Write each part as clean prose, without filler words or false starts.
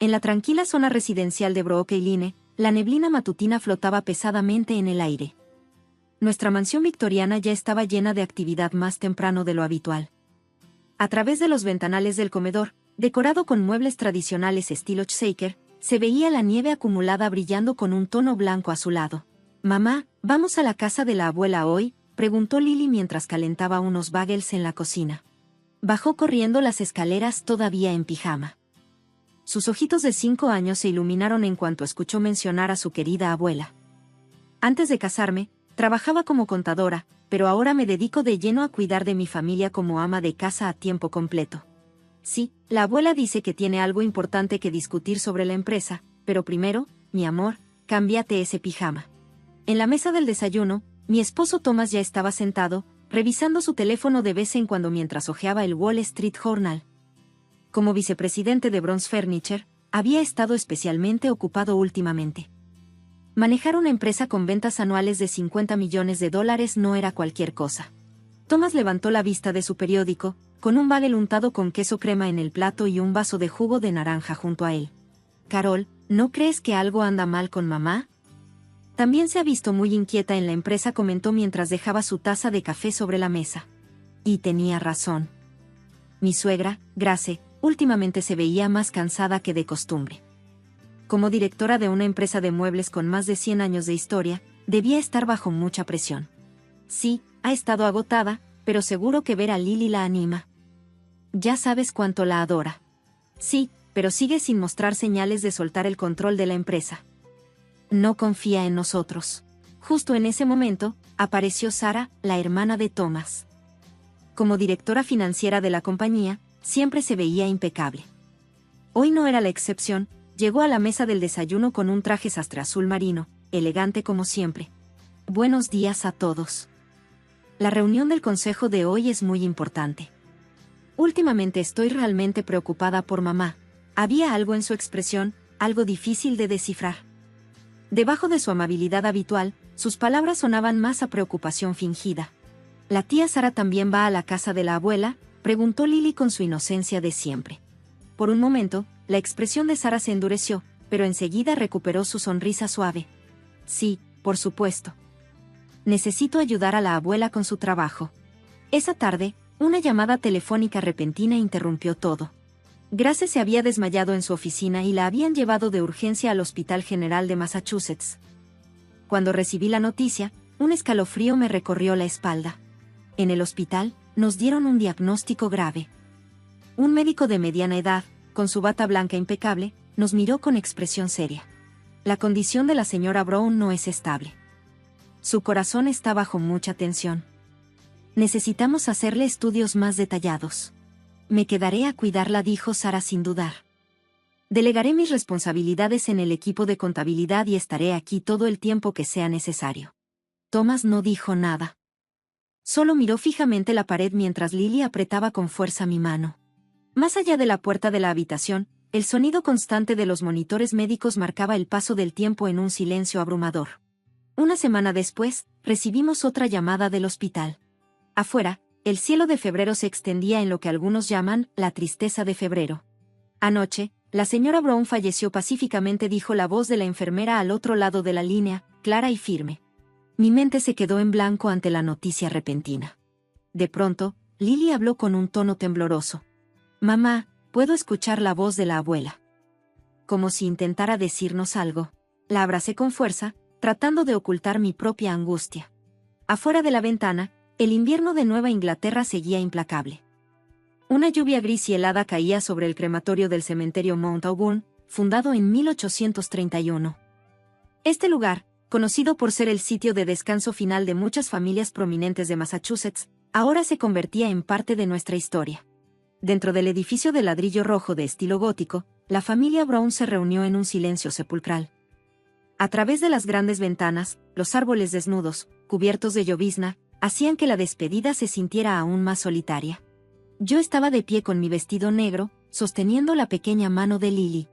En la tranquila zona residencial de Brooklyn, la neblina matutina flotaba pesadamente en el aire. Nuestra mansión victoriana ya estaba llena de actividad más temprano de lo habitual. A través de los ventanales del comedor, decorado con muebles tradicionales estilo Shaker, se veía la nieve acumulada brillando con un tono blanco azulado. «Mamá, ¿vamos a la casa de la abuela hoy?», preguntó Lily mientras calentaba unos bagels en la cocina. Bajó corriendo las escaleras todavía en pijama. Sus ojitos de 5 años se iluminaron en cuanto escuchó mencionar a su querida abuela. Antes de casarme, trabajaba como contadora, pero ahora me dedico de lleno a cuidar de mi familia como ama de casa a tiempo completo. Sí, la abuela dice que tiene algo importante que discutir sobre la empresa, pero primero, mi amor, cámbiate ese pijama. En la mesa del desayuno, mi esposo Thomas ya estaba sentado, revisando su teléfono de vez en cuando mientras hojeaba el Wall Street Journal. Como vicepresidente de Bronze Furniture, había estado especialmente ocupado últimamente. Manejar una empresa con ventas anuales de $50 millones no era cualquier cosa. Thomas levantó la vista de su periódico, con un bagel untado con queso crema en el plato y un vaso de jugo de naranja junto a él. «Carol, ¿no crees que algo anda mal con mamá?». También se ha visto muy inquieta en la empresa, comentó mientras dejaba su taza de café sobre la mesa. Y tenía razón. Mi suegra, Grace, últimamente se veía más cansada que de costumbre. Como directora de una empresa de muebles con más de 100 años de historia, debía estar bajo mucha presión. Sí, ha estado agotada, pero seguro que ver a Lily la anima. Ya sabes cuánto la adora. Sí, pero sigue sin mostrar señales de soltar el control de la empresa. No confía en nosotros. Justo en ese momento, apareció Sarah, la hermana de Thomas. Como directora financiera de la compañía, siempre se veía impecable. Hoy no era la excepción. Llegó a la mesa del desayuno con un traje sastre azul marino, elegante como siempre. «Buenos días a todos. La reunión del consejo de hoy es muy importante. Últimamente estoy realmente preocupada por mamá». Había algo en su expresión, algo difícil de descifrar. Debajo de su amabilidad habitual, sus palabras sonaban más a preocupación fingida. «¿La tía Sara también va a la casa de la abuela?», preguntó Lily con su inocencia de siempre. Por un momento, la expresión de Sara se endureció, pero enseguida recuperó su sonrisa suave. «Sí, por supuesto. Necesito ayudar a la abuela con su trabajo». Esa tarde, una llamada telefónica repentina interrumpió todo. Grace se había desmayado en su oficina y la habían llevado de urgencia al Hospital General de Massachusetts. Cuando recibí la noticia, un escalofrío me recorrió la espalda. En el hospital, nos dieron un diagnóstico grave. Un médico de mediana edad, con su bata blanca impecable, nos miró con expresión seria. «La condición de la señora Brown no es estable. Su corazón está bajo mucha tensión. Necesitamos hacerle estudios más detallados». «Me quedaré a cuidarla», dijo Sara sin dudar. «Delegaré mis responsabilidades en el equipo de contabilidad y estaré aquí todo el tiempo que sea necesario». Thomas no dijo nada. Solo miró fijamente la pared mientras Lily apretaba con fuerza mi mano. Más allá de la puerta de la habitación, el sonido constante de los monitores médicos marcaba el paso del tiempo en un silencio abrumador. Una semana después, recibimos otra llamada del hospital. Afuera, el cielo de febrero se extendía en lo que algunos llaman la tristeza de febrero. «Anoche, la señora Brown falleció pacíficamente», dijo la voz de la enfermera al otro lado de la línea, clara y firme. Mi mente se quedó en blanco ante la noticia repentina. De pronto, Lily habló con un tono tembloroso. «Mamá, puedo escuchar la voz de la abuela». Como si intentara decirnos algo. La abracé con fuerza, tratando de ocultar mi propia angustia. Afuera de la ventana, el invierno de Nueva Inglaterra seguía implacable. Una lluvia gris y helada caía sobre el crematorio del cementerio Mount Auburn, fundado en 1831. Este lugar, conocido por ser el sitio de descanso final de muchas familias prominentes de Massachusetts, ahora se convertía en parte de nuestra historia. Dentro del edificio de ladrillo rojo de estilo gótico, la familia Brown se reunió en un silencio sepulcral. A través de las grandes ventanas, los árboles desnudos, cubiertos de llovizna, hacían que la despedida se sintiera aún más solitaria. Yo estaba de pie con mi vestido negro, sosteniendo la pequeña mano de Lily.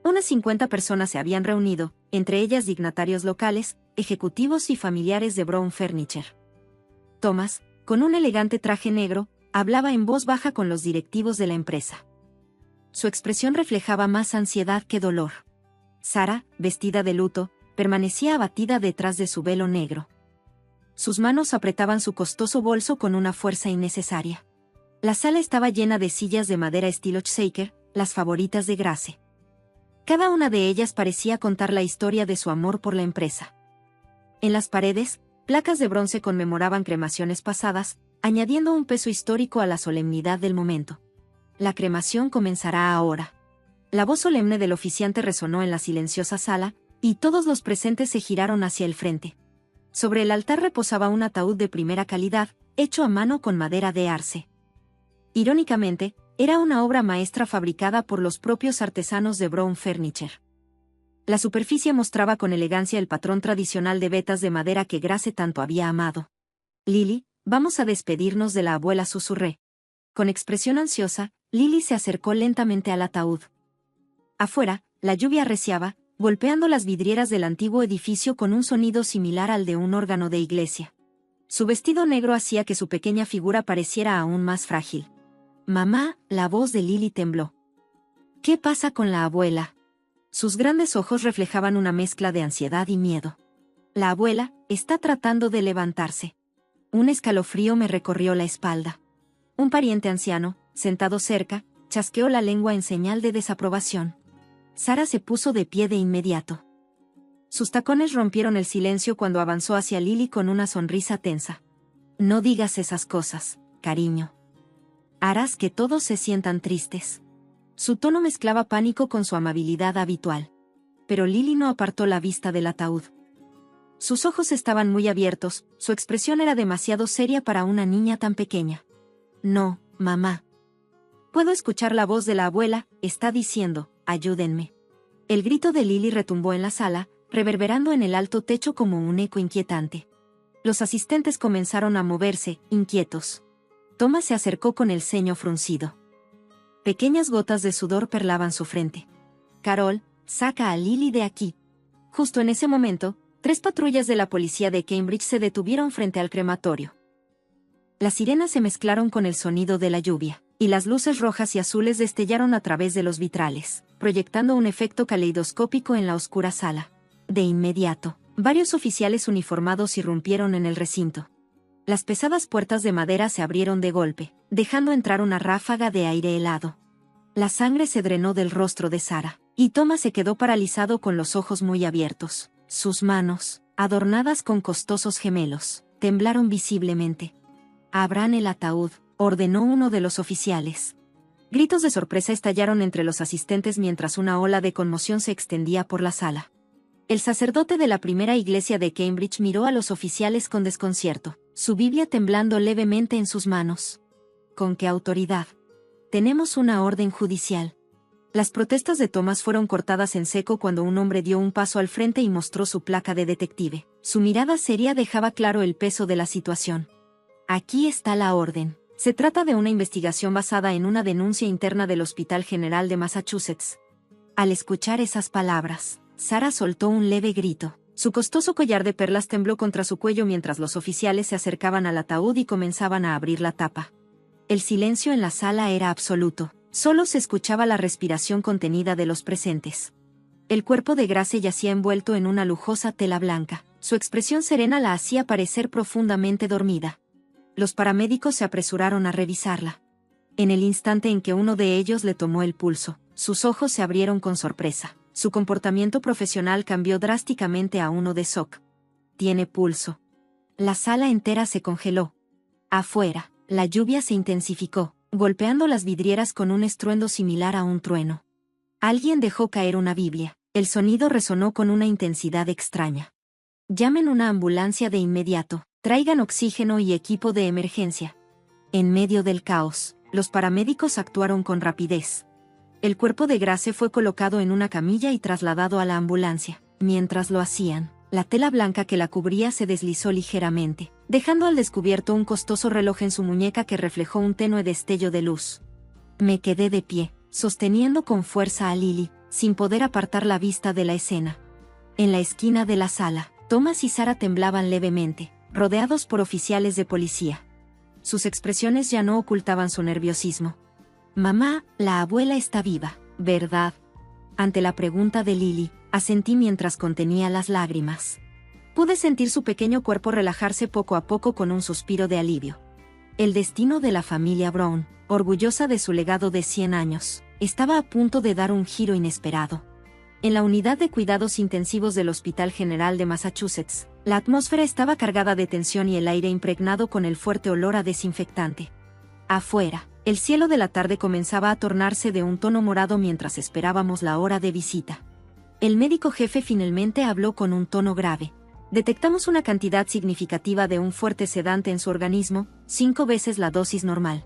Unas 50 personas se habían reunido, entre ellas dignatarios locales, ejecutivos y familiares de Brown Furniture. Thomas, con un elegante traje negro, hablaba en voz baja con los directivos de la empresa. Su expresión reflejaba más ansiedad que dolor. Sara, vestida de luto, permanecía abatida detrás de su velo negro. Sus manos apretaban su costoso bolso con una fuerza innecesaria. La sala estaba llena de sillas de madera estilo Shaker, las favoritas de Grace. Cada una de ellas parecía contar la historia de su amor por la empresa. En las paredes, placas de bronce conmemoraban cremaciones pasadas, añadiendo un peso histórico a la solemnidad del momento. La cremación comenzará ahora. La voz solemne del oficiante resonó en la silenciosa sala, y todos los presentes se giraron hacia el frente. Sobre el altar reposaba un ataúd de primera calidad, hecho a mano con madera de arce. Irónicamente, era una obra maestra fabricada por los propios artesanos de Brown Furniture. La superficie mostraba con elegancia el patrón tradicional de vetas de madera que Grace tanto había amado. «Lily, vamos a despedirnos de la abuela», susurré. Con expresión ansiosa, Lily se acercó lentamente al ataúd. Afuera, la lluvia arreciaba, golpeando las vidrieras del antiguo edificio con un sonido similar al de un órgano de iglesia. Su vestido negro hacía que su pequeña figura pareciera aún más frágil. «Mamá», la voz de Lily tembló. «¿Qué pasa con la abuela?». Sus grandes ojos reflejaban una mezcla de ansiedad y miedo. «La abuela está tratando de levantarse». Un escalofrío me recorrió la espalda. Un pariente anciano, sentado cerca, chasqueó la lengua en señal de desaprobación. Sara se puso de pie de inmediato. Sus tacones rompieron el silencio cuando avanzó hacia Lily con una sonrisa tensa. «No digas esas cosas, cariño. Harás que todos se sientan tristes». Su tono mezclaba pánico con su amabilidad habitual. Pero Lily no apartó la vista del ataúd. Sus ojos estaban muy abiertos, su expresión era demasiado seria para una niña tan pequeña. «No, mamá. Puedo escuchar la voz de la abuela, está diciendo, ayúdenme». El grito de Lily retumbó en la sala, reverberando en el alto techo como un eco inquietante. Los asistentes comenzaron a moverse, inquietos. Thomas se acercó con el ceño fruncido. Pequeñas gotas de sudor perlaban su frente. «Carol, saca a Lily de aquí». Justo en ese momento, 3 patrullas de la policía de Cambridge se detuvieron frente al crematorio. Las sirenas se mezclaron con el sonido de la lluvia, y las luces rojas y azules destellaron a través de los vitrales, proyectando un efecto caleidoscópico en la oscura sala. De inmediato, varios oficiales uniformados irrumpieron en el recinto. Las pesadas puertas de madera se abrieron de golpe, dejando entrar una ráfaga de aire helado. La sangre se drenó del rostro de Sara, y Thomas se quedó paralizado con los ojos muy abiertos. Sus manos, adornadas con costosos gemelos, temblaron visiblemente. «Abran el ataúd», ordenó uno de los oficiales. Gritos de sorpresa estallaron entre los asistentes mientras una ola de conmoción se extendía por la sala. El sacerdote de la primera iglesia de Cambridge miró a los oficiales con desconcierto, su Biblia temblando levemente en sus manos. «¿Con qué autoridad? Tenemos una orden judicial». Las protestas de Thomas fueron cortadas en seco cuando un hombre dio un paso al frente y mostró su placa de detective. Su mirada seria dejaba claro el peso de la situación. «Aquí está la orden. Se trata de una investigación basada en una denuncia interna del Hospital General de Massachusetts». Al escuchar esas palabras, Sara soltó un leve grito. Su costoso collar de perlas tembló contra su cuello mientras los oficiales se acercaban al ataúd y comenzaban a abrir la tapa. El silencio en la sala era absoluto. Solo se escuchaba la respiración contenida de los presentes. El cuerpo de Grace yacía envuelto en una lujosa tela blanca. Su expresión serena la hacía parecer profundamente dormida. Los paramédicos se apresuraron a revisarla. En el instante en que uno de ellos le tomó el pulso, sus ojos se abrieron con sorpresa. Su comportamiento profesional cambió drásticamente a uno de shock. «Tiene pulso». La sala entera se congeló. Afuera, la lluvia se intensificó, golpeando las vidrieras con un estruendo similar a un trueno. Alguien dejó caer una Biblia. El sonido resonó con una intensidad extraña. «Llamen una ambulancia de inmediato. Traigan oxígeno y equipo de emergencia». En medio del caos, los paramédicos actuaron con rapidez. El cuerpo de Grace fue colocado en una camilla y trasladado a la ambulancia. Mientras lo hacían, la tela blanca que la cubría se deslizó ligeramente, dejando al descubierto un costoso reloj en su muñeca que reflejó un tenue destello de luz. Me quedé de pie, sosteniendo con fuerza a Lily, sin poder apartar la vista de la escena. En la esquina de la sala, Thomas y Sara temblaban levemente, rodeados por oficiales de policía. Sus expresiones ya no ocultaban su nerviosismo. Mamá, la abuela está viva, ¿verdad? Ante la pregunta de Lily, asentí mientras contenía las lágrimas. Pude sentir su pequeño cuerpo relajarse poco a poco con un suspiro de alivio. El destino de la familia Brown, orgullosa de su legado de 100 años, estaba a punto de dar un giro inesperado. En la unidad de cuidados intensivos del Hospital General de Massachusetts, la atmósfera estaba cargada de tensión y el aire impregnado con el fuerte olor a desinfectante. Afuera, el cielo de la tarde comenzaba a tornarse de un tono morado mientras esperábamos la hora de visita. El médico jefe finalmente habló con un tono grave. Detectamos una cantidad significativa de un fuerte sedante en su organismo, 5 veces la dosis normal.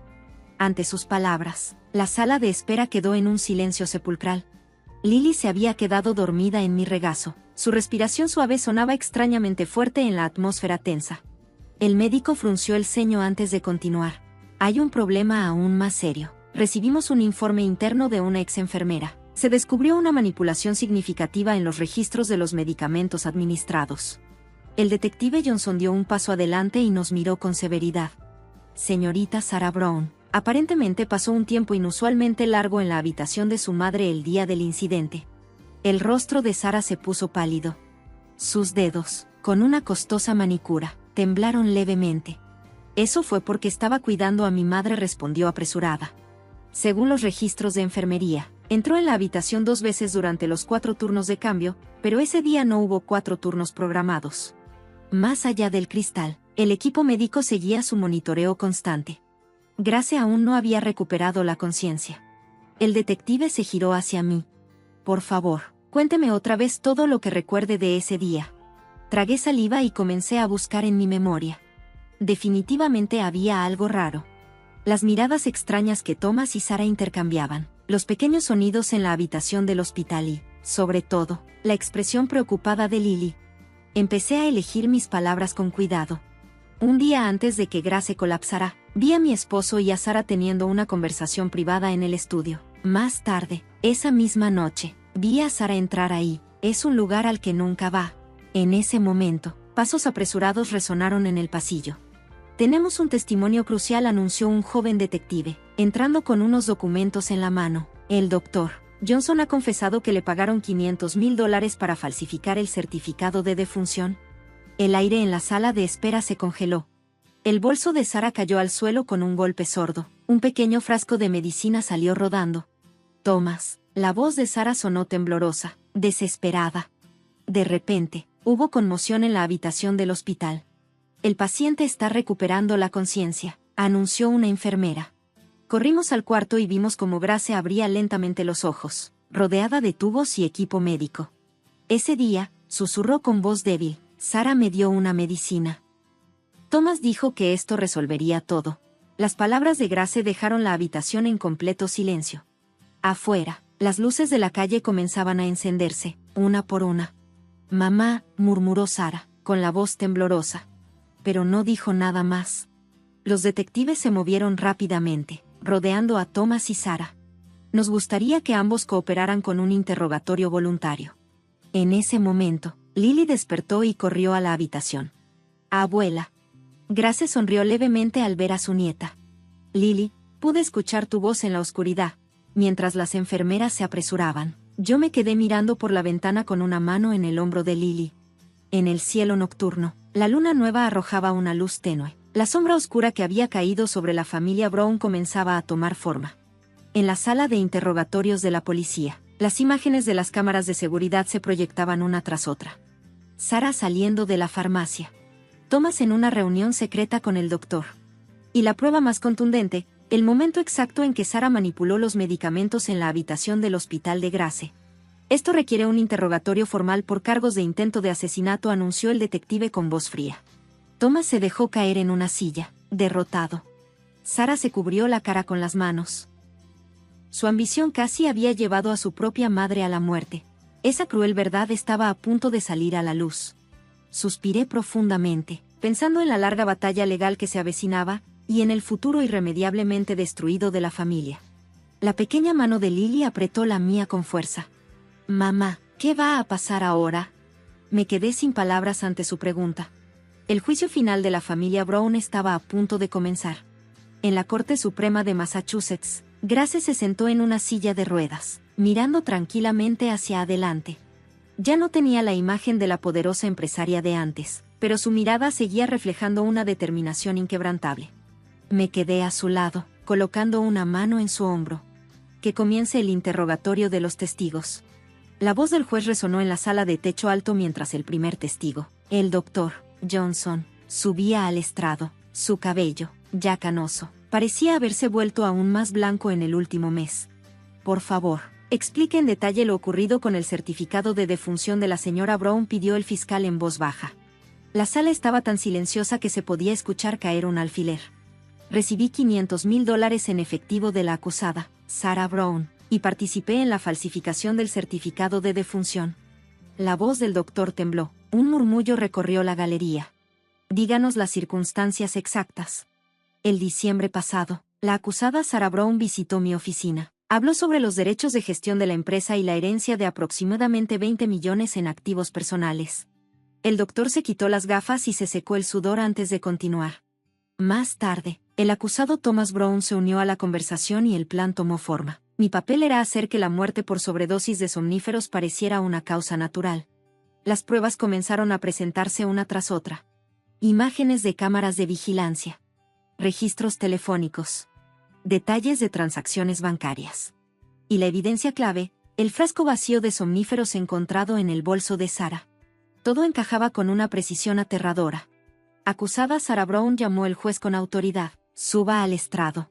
Ante sus palabras, la sala de espera quedó en un silencio sepulcral. Lily se había quedado dormida en mi regazo. Su respiración suave sonaba extrañamente fuerte en la atmósfera tensa. El médico frunció el ceño antes de continuar. Hay un problema aún más serio. Recibimos un informe interno de una ex enfermera. Se descubrió una manipulación significativa en los registros de los medicamentos administrados. El detective Johnson dio un paso adelante y nos miró con severidad. Señorita Sarah Brown, aparentemente pasó un tiempo inusualmente largo en la habitación de su madre el día del incidente. El rostro de Sarah se puso pálido. Sus dedos, con una costosa manicura, temblaron levemente. Eso fue porque estaba cuidando a mi madre, respondió apresurada. Según los registros de enfermería, entró en la habitación 2 veces durante los 4 turnos de cambio, pero ese día no hubo 4 turnos programados. Más allá del cristal, el equipo médico seguía su monitoreo constante. Grace aún no había recuperado la conciencia. El detective se giró hacia mí. Por favor, cuénteme otra vez todo lo que recuerde de ese día. Tragué saliva y comencé a buscar en mi memoria. Definitivamente había algo raro. Las miradas extrañas que Thomas y Sarah intercambiaban, los pequeños sonidos en la habitación del hospital y, sobre todo, la expresión preocupada de Lily. Empecé a elegir mis palabras con cuidado. Un día antes de que Grace colapsara, vi a mi esposo y a Sarah teniendo una conversación privada en el estudio. Más tarde, esa misma noche, vi a Sarah entrar ahí. Es un lugar al que nunca va. En ese momento, pasos apresurados resonaron en el pasillo. Tenemos un testimonio crucial, anunció un joven detective, entrando con unos documentos en la mano. El doctor Johnson ha confesado que le pagaron $500,000 para falsificar el certificado de defunción. El aire en la sala de espera se congeló. El bolso de Sarah cayó al suelo con un golpe sordo. Un pequeño frasco de medicina salió rodando. Thomas, la voz de Sarah sonó temblorosa, desesperada. De repente, hubo conmoción en la habitación del hospital. El paciente está recuperando la conciencia, anunció una enfermera. Corrimos al cuarto y vimos cómo Grace abría lentamente los ojos, rodeada de tubos y equipo médico. Ese día, susurró con voz débil, Sarah me dio una medicina. Thomas dijo que esto resolvería todo. Las palabras de Grace dejaron la habitación en completo silencio. Afuera, las luces de la calle comenzaban a encenderse, una por una. Mamá, murmuró Sarah, con la voz temblorosa. Pero no dijo nada más. Los detectives se movieron rápidamente, rodeando a Thomas y Sarah. Nos gustaría que ambos cooperaran con un interrogatorio voluntario. En ese momento, Lily despertó y corrió a la habitación. Abuela. Grace sonrió levemente al ver a su nieta. Lily, pude escuchar tu voz en la oscuridad. Mientras las enfermeras se apresuraban, yo me quedé mirando por la ventana con una mano en el hombro de Lily. En el cielo nocturno, la luna nueva arrojaba una luz tenue. La sombra oscura que había caído sobre la familia Brown comenzaba a tomar forma. En la sala de interrogatorios de la policía, las imágenes de las cámaras de seguridad se proyectaban una tras otra. Sarah saliendo de la farmacia. Thomas en una reunión secreta con el doctor. Y la prueba más contundente, el momento exacto en que Sarah manipuló los medicamentos en la habitación del hospital de Grace. Esto requiere un interrogatorio formal por cargos de intento de asesinato, anunció el detective con voz fría. Thomas se dejó caer en una silla, derrotado. Sarah se cubrió la cara con las manos. Su ambición casi había llevado a su propia madre a la muerte. Esa cruel verdad estaba a punto de salir a la luz. Suspiré profundamente, pensando en la larga batalla legal que se avecinaba, y en el futuro irremediablemente destruido de la familia. La pequeña mano de Lily apretó la mía con fuerza. Mamá, ¿qué va a pasar ahora? Me quedé sin palabras ante su pregunta. El juicio final de la familia Brown estaba a punto de comenzar. En la Corte Suprema de Massachusetts, Grace se sentó en una silla de ruedas, mirando tranquilamente hacia adelante. Ya no tenía la imagen de la poderosa empresaria de antes, pero su mirada seguía reflejando una determinación inquebrantable. Me quedé a su lado, colocando una mano en su hombro. Que comience el interrogatorio de los testigos. La voz del juez resonó en la sala de techo alto mientras el primer testigo, el doctor Johnson, subía al estrado. Su cabello, ya canoso, parecía haberse vuelto aún más blanco en el último mes. Por favor, explique en detalle lo ocurrido con el certificado de defunción de la señora Brown, pidió el fiscal en voz baja. La sala estaba tan silenciosa que se podía escuchar caer un alfiler. Recibí $500,000 en efectivo de la acusada, Sarah Brown, y participé en la falsificación del certificado de defunción. La voz del doctor tembló. Un murmullo recorrió la galería. Díganos las circunstancias exactas. El diciembre pasado, la acusada Sarah Brown visitó mi oficina. Habló sobre los derechos de gestión de la empresa y la herencia de aproximadamente 20 millones en activos personales. El doctor se quitó las gafas y se secó el sudor antes de continuar. Más tarde, el acusado Thomas Brown se unió a la conversación y el plan tomó forma. Mi papel era hacer que la muerte por sobredosis de somníferos pareciera una causa natural. Las pruebas comenzaron a presentarse una tras otra. Imágenes de cámaras de vigilancia. Registros telefónicos. Detalles de transacciones bancarias. Y la evidencia clave, el frasco vacío de somníferos encontrado en el bolso de Sarah. Todo encajaba con una precisión aterradora. Acusada Sarah Brown, llamó el juez con autoridad. Suba al estrado.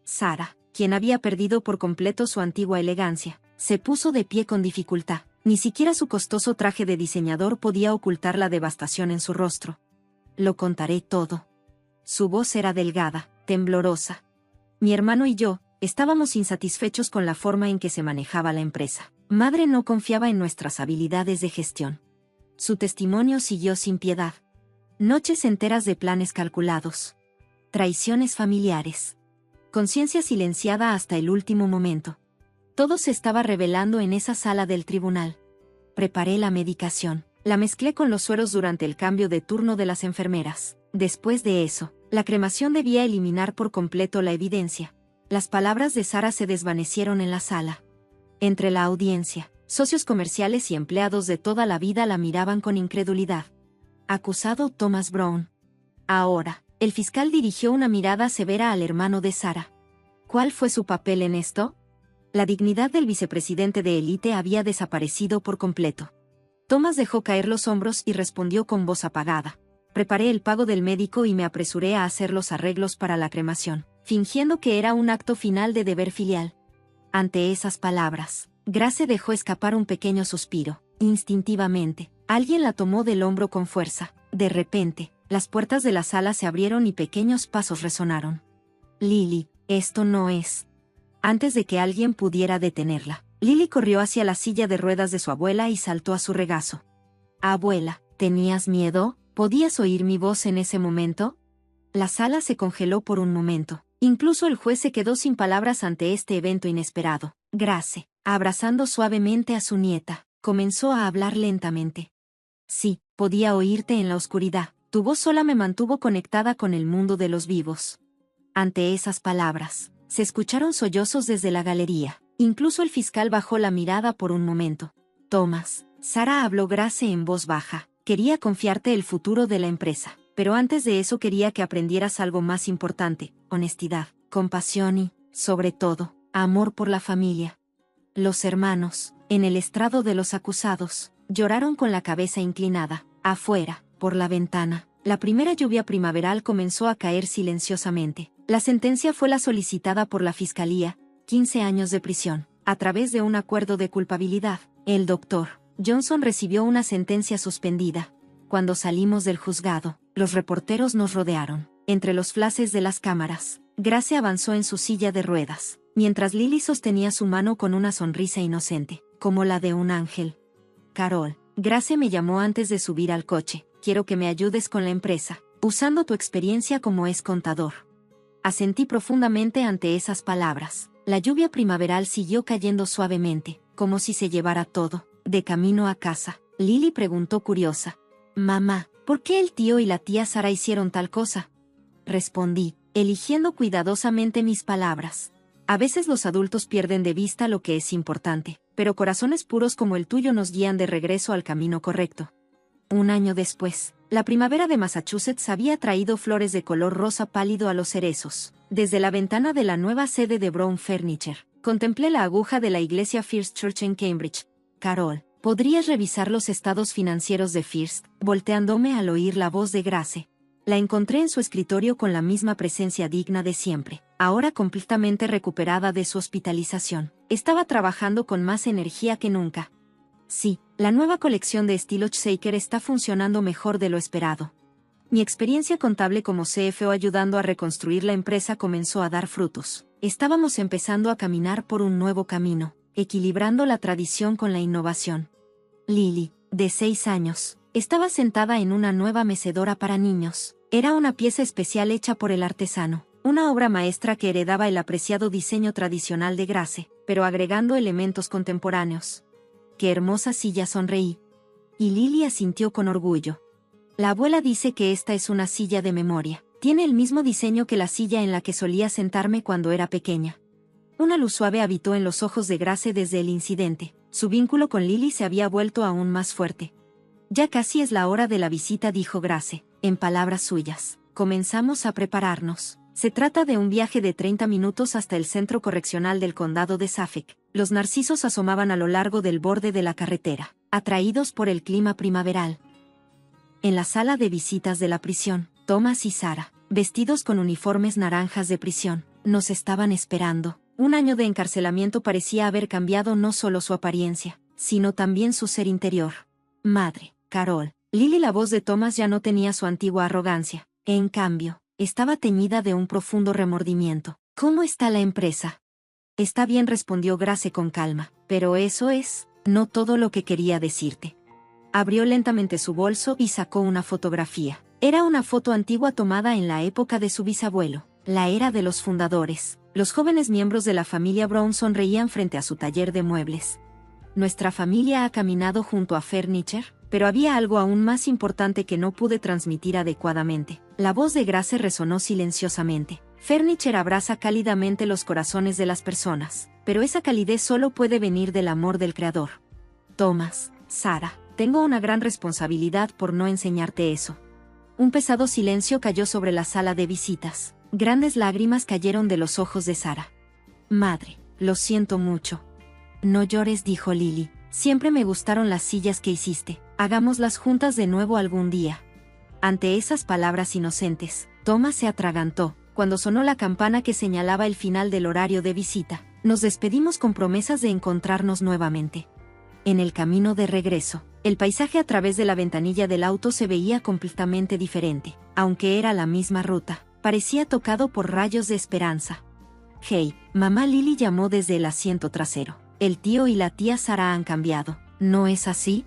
Sarah, quien había perdido por completo su antigua elegancia, se puso de pie con dificultad. Ni siquiera su costoso traje de diseñador podía ocultar la devastación en su rostro. Lo contaré todo. Su voz era delgada, temblorosa. Mi hermano y yo estábamos insatisfechos con la forma en que se manejaba la empresa. Madre no confiaba en nuestras habilidades de gestión. Su testimonio siguió sin piedad. Noches enteras de planes calculados. Traiciones familiares. Conciencia silenciada hasta el último momento. Todo se estaba revelando en esa sala del tribunal. Preparé la medicación. La mezclé con los sueros durante el cambio de turno de las enfermeras. Después de eso, la cremación debía eliminar por completo la evidencia. Las palabras de Sarah se desvanecieron en la sala. Entre la audiencia, socios comerciales y empleados de toda la vida la miraban con incredulidad. Acusado Thomas Brown. Ahora, el fiscal dirigió una mirada severa al hermano de Sarah. ¿Cuál fue su papel en esto? La dignidad del vicepresidente de élite había desaparecido por completo. Thomas dejó caer los hombros y respondió con voz apagada. Preparé el pago del médico y me apresuré a hacer los arreglos para la cremación, fingiendo que era un acto final de deber filial. Ante esas palabras, Grace dejó escapar un pequeño suspiro. Instintivamente, alguien la tomó del hombro con fuerza. De repente, las puertas de la sala se abrieron y pequeños pasos resonaron. Lily, esto no es. Antes de que alguien pudiera detenerla, Lily corrió hacia la silla de ruedas de su abuela y saltó a su regazo. Abuela, ¿tenías miedo? ¿Podías oír mi voz en ese momento? La sala se congeló por un momento. Incluso el juez se quedó sin palabras ante este evento inesperado. Grace, abrazando suavemente a su nieta, comenzó a hablar lentamente. Sí, podía oírte en la oscuridad. Tu voz sola me mantuvo conectada con el mundo de los vivos. Ante esas palabras, se escucharon sollozos desde la galería. Incluso el fiscal bajó la mirada por un momento. Thomas, Sarah, habló Grace en voz baja. Quería confiarte el futuro de la empresa, pero antes de eso quería que aprendieras algo más importante: honestidad, compasión y, sobre todo, amor por la familia. Los hermanos, en el estrado de los acusados, lloraron con la cabeza inclinada. Afuera, por la ventana, la primera lluvia primaveral comenzó a caer silenciosamente. La sentencia fue la solicitada por la fiscalía: 15 años de prisión. A través de un acuerdo de culpabilidad, el doctor Johnson recibió una sentencia suspendida. Cuando salimos del juzgado, los reporteros nos rodearon. Entre los flashes de las cámaras, Grace avanzó en su silla de ruedas, mientras Lily sostenía su mano con una sonrisa inocente, como la de un ángel. Carol, Grace me llamó antes de subir al coche. Quiero que me ayudes con la empresa, usando tu experiencia como ex contador. Asentí profundamente ante esas palabras. La lluvia primaveral siguió cayendo suavemente, como si se llevara todo. De camino a casa, Lily preguntó curiosa. Mamá, ¿por qué el tío y la tía Sarah hicieron tal cosa? Respondí, eligiendo cuidadosamente mis palabras. A veces los adultos pierden de vista lo que es importante, pero corazones puros como el tuyo nos guían de regreso al camino correcto. Un año después, la primavera de Massachusetts había traído flores de color rosa pálido a los cerezos. Desde la ventana de la nueva sede de Brown Furniture, contemplé la aguja de la iglesia First Church en Cambridge. Carol, ¿podrías revisar los estados financieros de First? Volteándome al oír la voz de Grace. La encontré en su escritorio con la misma presencia digna de siempre, ahora completamente recuperada de su hospitalización. Estaba trabajando con más energía que nunca. Sí, la nueva colección de estilo Shaker está funcionando mejor de lo esperado. Mi experiencia contable como CFO ayudando a reconstruir la empresa comenzó a dar frutos. Estábamos empezando a caminar por un nuevo camino, equilibrando la tradición con la innovación. Lily, de 6 años, estaba sentada en una nueva mecedora para niños. Era una pieza especial hecha por el artesano, una obra maestra que heredaba el apreciado diseño tradicional de Grace, pero agregando elementos contemporáneos. ¡Qué hermosa silla!, sonreí. Y Lily asintió con orgullo. La abuela dice que esta es una silla de memoria. Tiene el mismo diseño que la silla en la que solía sentarme cuando era pequeña. Una luz suave habitó en los ojos de Grace desde el incidente. Su vínculo con Lily se había vuelto aún más fuerte. Ya casi es la hora de la visita, dijo Grace, en palabras suyas. Comenzamos a prepararnos. Se trata de un viaje de 30 minutos hasta el centro correccional del condado de Suffolk. Los narcisos asomaban a lo largo del borde de la carretera, atraídos por el clima primaveral. En la sala de visitas de la prisión, Thomas y Sarah, vestidos con uniformes naranjas de prisión, nos estaban esperando. Un año de encarcelamiento parecía haber cambiado no solo su apariencia, sino también su ser interior. Madre, Carol. Lily, la voz de Thomas ya no tenía su antigua arrogancia. En cambio, estaba teñida de un profundo remordimiento. ¿Cómo está la empresa? Está bien, respondió Grace con calma, pero eso es no todo lo que quería decirte. Abrió lentamente su bolso y sacó una fotografía. Era una foto antigua tomada en la época de su bisabuelo, la era de los fundadores. Los jóvenes miembros de la familia Brown sonreían frente a su taller de muebles. Nuestra familia ha caminado junto a Furniture, pero había algo aún más importante que no pude transmitir adecuadamente. La voz de Grace resonó silenciosamente. Furniture abraza cálidamente los corazones de las personas, pero esa calidez solo puede venir del amor del Creador. Thomas, Sarah, tengo una gran responsabilidad por no enseñarte eso. Un pesado silencio cayó sobre la sala de visitas. Grandes lágrimas cayeron de los ojos de Sarah. Madre, lo siento mucho. No llores, dijo Lily. Siempre me gustaron las sillas que hiciste. Hagámoslas juntas de nuevo algún día. Ante esas palabras inocentes, Thomas se atragantó. Cuando sonó la campana que señalaba el final del horario de visita, nos despedimos con promesas de encontrarnos nuevamente. En el camino de regreso, el paisaje a través de la ventanilla del auto se veía completamente diferente. Aunque era la misma ruta, parecía tocado por rayos de esperanza. Hey, mamá, Lily llamó desde el asiento trasero. El tío y la tía Sarah han cambiado, ¿no es así?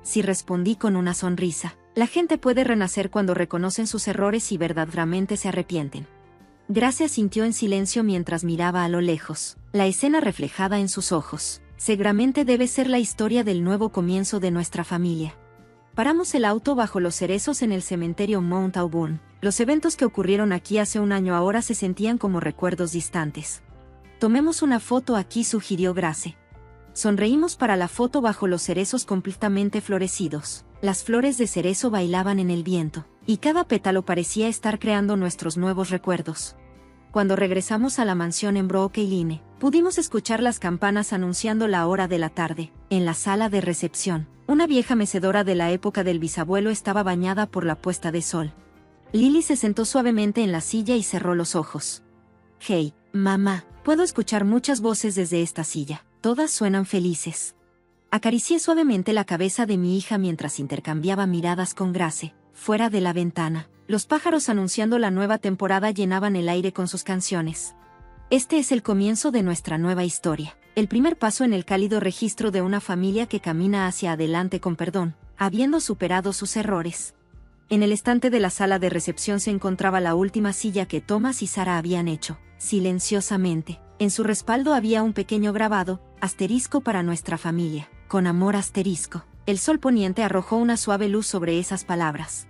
Sí, respondí con una sonrisa. La gente puede renacer cuando reconocen sus errores y verdaderamente se arrepienten. Grace asintió en silencio mientras miraba a lo lejos, la escena reflejada en sus ojos. Seguramente debe ser la historia del nuevo comienzo de nuestra familia. Paramos el auto bajo los cerezos en el cementerio Mount Auburn. Los eventos que ocurrieron aquí hace un año ahora se sentían como recuerdos distantes. Tomemos una foto aquí, sugirió Grace. Sonreímos para la foto bajo los cerezos completamente florecidos. Las flores de cerezo bailaban en el viento, y cada pétalo parecía estar creando nuestros nuevos recuerdos. Cuando regresamos a la mansión en Brooklyn, pudimos escuchar las campanas anunciando la hora de la tarde. En la sala de recepción, una vieja mecedora de la época del bisabuelo estaba bañada por la puesta de sol. Lily se sentó suavemente en la silla y cerró los ojos. Hey, mamá, puedo escuchar muchas voces desde esta silla. Todas suenan felices. Acaricié suavemente la cabeza de mi hija mientras intercambiaba miradas con Grace. Fuera de la ventana, los pájaros anunciando la nueva temporada llenaban el aire con sus canciones. Este es el comienzo de nuestra nueva historia. El primer paso en el cálido registro de una familia que camina hacia adelante con perdón, habiendo superado sus errores. En el estante de la sala de recepción se encontraba la última silla que Thomas y Sarah habían hecho, silenciosamente. En su respaldo había un pequeño grabado, asterisco para nuestra familia, con amor asterisco. El sol poniente arrojó una suave luz sobre esas palabras.